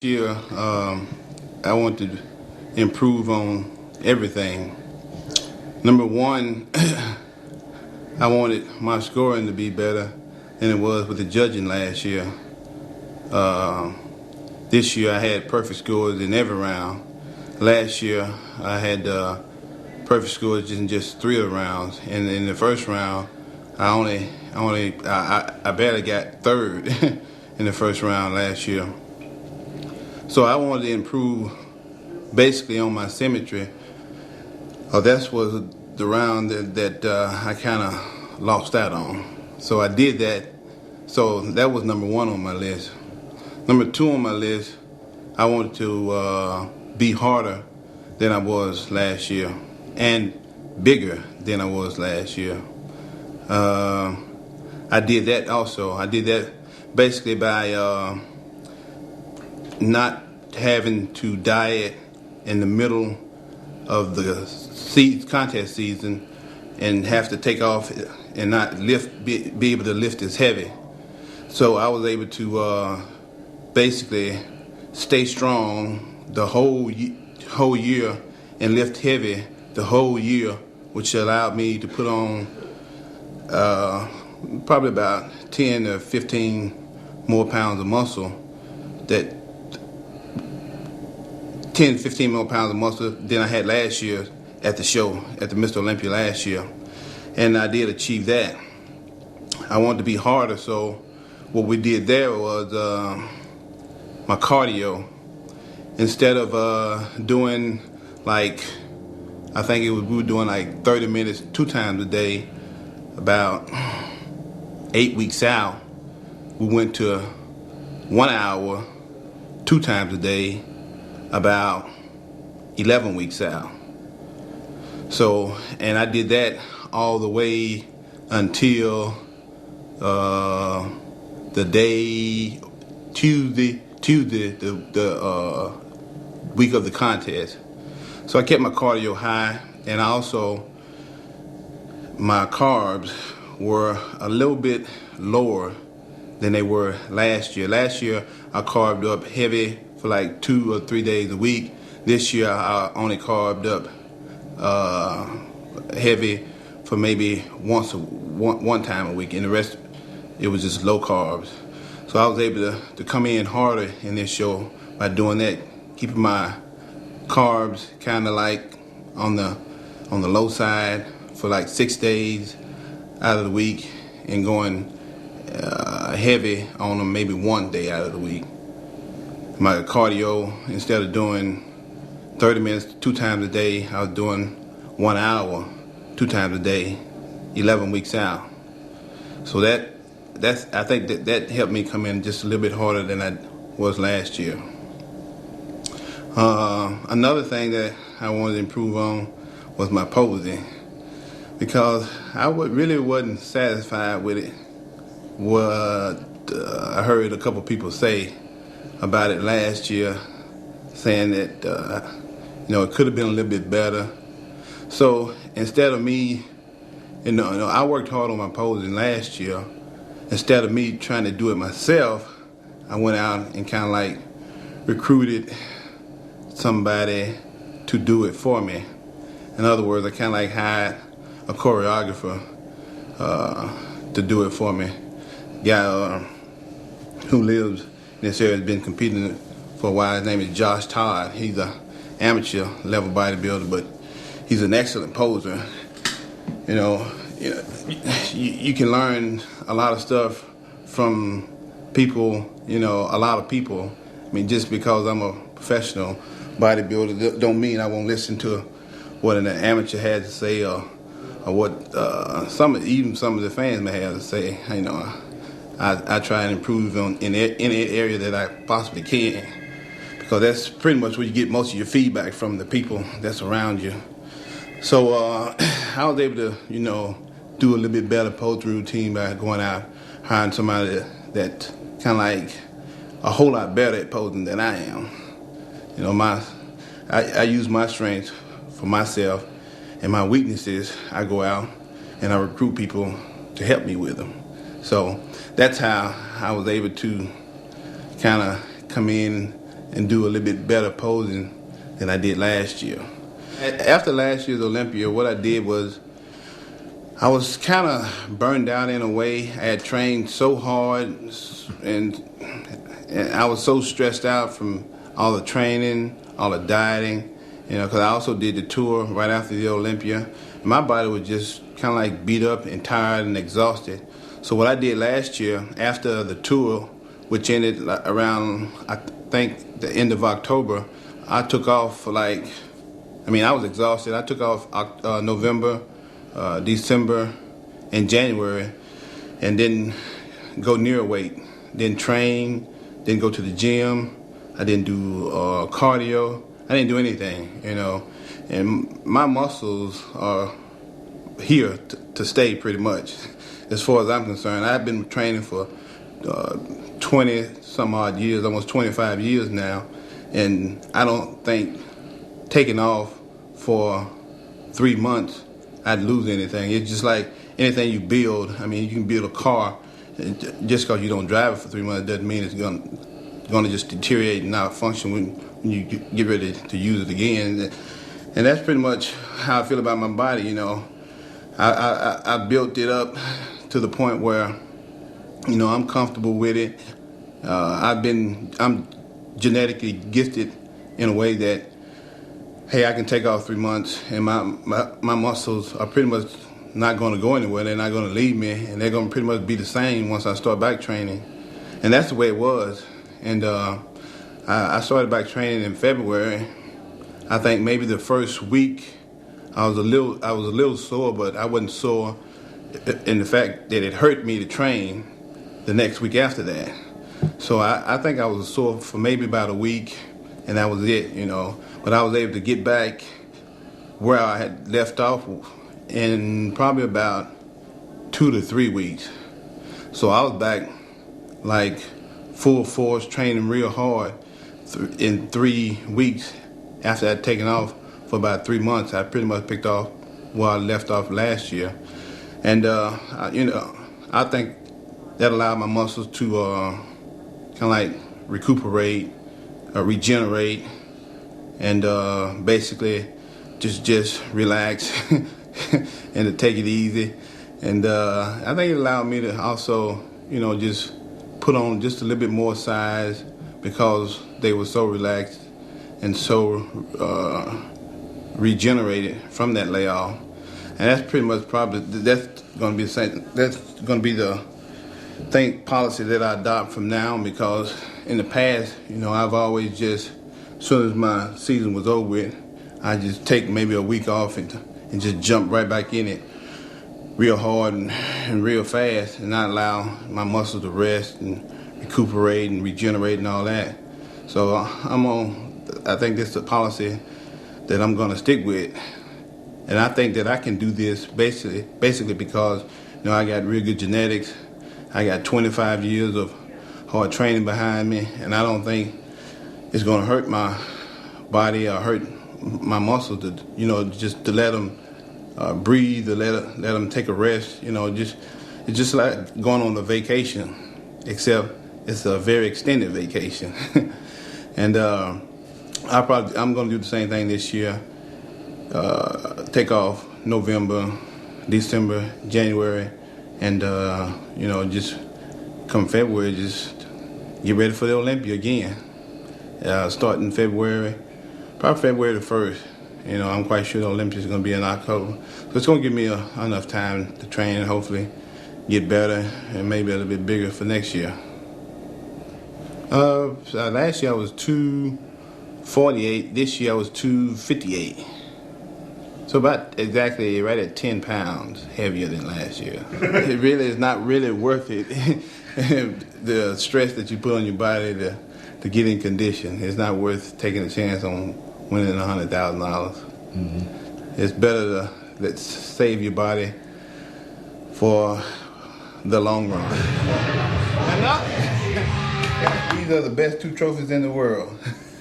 Year, I want to improve on everything. Number one, I wanted my scoring to be better than it was with the judging last year. This year I had perfect scores in every round. Last year I had perfect scores in just 3 of the rounds, and in the first round I barely got third in the first round last year. So I wanted to improve basically on my symmetry. That was the round that I kind of lost out on. So I did that. So that was number one on my list. Number two on my list, I wanted to be harder than I was last year and bigger than I was last year. I did that also. I did that basically by not having to diet in the middle of the contest season and have to take off and not be able to lift as heavy. So I was able to basically stay strong the whole year and lift heavy the whole year, which allowed me to put on probably about 10 or 15 more pounds of muscle. That 10, 15 more pounds of muscle than I had last year at the show, at the Mr. Olympia last year. And I did achieve that. I wanted to be harder, so what we did there was my cardio. Instead of doing like, I think we were doing like 30 minutes 2 times a day, about 8 weeks out, we went to 1 hour 2 times a day, about 11 weeks out. So, and I did that all the way until the day Tuesday, the week of the contest. So I kept my cardio high, and also my carbs were a little bit lower than they were last year. Last year I carved up heavy for like 2 or 3 days a week. This year I only carved up heavy for maybe one time a week, and the rest it was just low carbs. So I was able to come in harder in this show by doing that, keeping my carbs kind of like on the low side for like 6 days out of the week, and going heavy on them maybe 1 day out of the week. My cardio, instead of doing 30 minutes 2 times a day, I was doing 1 hour 2 times a day, 11 weeks out. So I think that helped me come in just a little bit harder than I was last year. Another thing that I wanted to improve on was my posing, because I really wasn't satisfied with it. What I heard a couple people say about it last year, saying that it could have been a little bit better. So instead of me, I worked hard on my posing last year. Instead of me trying to do it myself, I went out and kind of like recruited somebody to do it for me. In other words, I kind of like hired a choreographer to do it for me. Guy who lives in this area has been competing for a while. His name is Josh Todd. He's an amateur level bodybuilder, but he's an excellent poser. You can learn a lot of stuff from people, a lot of people. I mean, just because I'm a professional bodybuilder don't mean I won't listen to what an amateur has to say, or what some of the fans may have to say. I try and improve in any area that I possibly can, because that's pretty much where you get most of your feedback from, the people that's around you. So I was able to, do a little bit better post routine by going out, hiring somebody that kind of like a whole lot better at posing than I am. I use my strengths for myself, and my weaknesses I go out and I recruit people to help me with them. So that's how I was able to kind of come in and do a little bit better posing than I did last year. After last year's Olympia, what I did was I was kind of burned out in a way. I had trained so hard, and I was so stressed out from all the training, all the dieting, because I also did the tour right after the Olympia. My body was just kind of like beat up and tired and exhausted. So what I did last year after the tour, which ended around, I think, the end of October, I took off for I was exhausted. I took off November, December, and January, and didn't go near weight. Didn't train, didn't go to the gym. I didn't do cardio. I didn't do anything, And my muscles are here to stay pretty much, as far as I'm concerned. I've been training for 20 some odd years, almost 25 years now, and I don't think taking off for 3 months I'd lose anything. It's just like anything you build. I mean, you can build a car, just because you don't drive it for 3 months doesn't mean it's going to just deteriorate and not function when you get ready to use it again. And that's pretty much how I feel about my body. I built it up to the point where I'm comfortable with it. I'm genetically gifted in a way that, hey, I can take off 3 months and my muscles are pretty much not going to go anywhere. They're not going to leave me, and they're going to pretty much be the same once I start back training. And that's the way it was. And I started back training in February. I think maybe the first week I was a little sore, but I wasn't sore in the fact that it hurt me to train the next week after that. So I think I was sore for maybe about a week, and that was it, But I was able to get back where I had left off in probably about 2 to 3 weeks. So I was back like full force, training real hard in 3 weeks. After I'd taken off for about 3 months, I pretty much picked off where I left off last year. And, I think that allowed my muscles to kind of like recuperate, regenerate, and basically just relax and to take it easy. And I think it allowed me to also, just put on just a little bit more size because they were so relaxed and so regenerated from that layoff. And that's pretty much that's going to be the same. That's going to be the policy that I adopt from now, because in the past, I've always just, as soon as my season was over with, I just take maybe a week off and just jump right back in it real hard and real fast, and not allow my muscles to rest and recuperate and regenerate and all that. So I think this is a policy that I'm going to stick with. And I think that I can do this basically because, I got real good genetics. I got 25 years of hard training behind me, and I don't think it's going to hurt my body or hurt my muscles just to let them breathe, to let them take a rest. It's just like going on a vacation, except it's a very extended vacation. And I'm going to do the same thing this year. Take off November, December, January, and just come February, just get ready for the Olympia again. Starting February, probably February the 1st. I'm quite sure the Olympia is going to be in October. So it's going to give me enough time to train and hopefully get better and maybe a little bit bigger for next year. Last year I was 248. This year I was 258. So about exactly right at 10 pounds heavier than last year. It really is not really worth it. The stress that you put on your body to get in condition. It's not worth taking a chance on winning $100,000. Mm-hmm. It's better to save your body for the long run. These are the best 2 trophies in the world.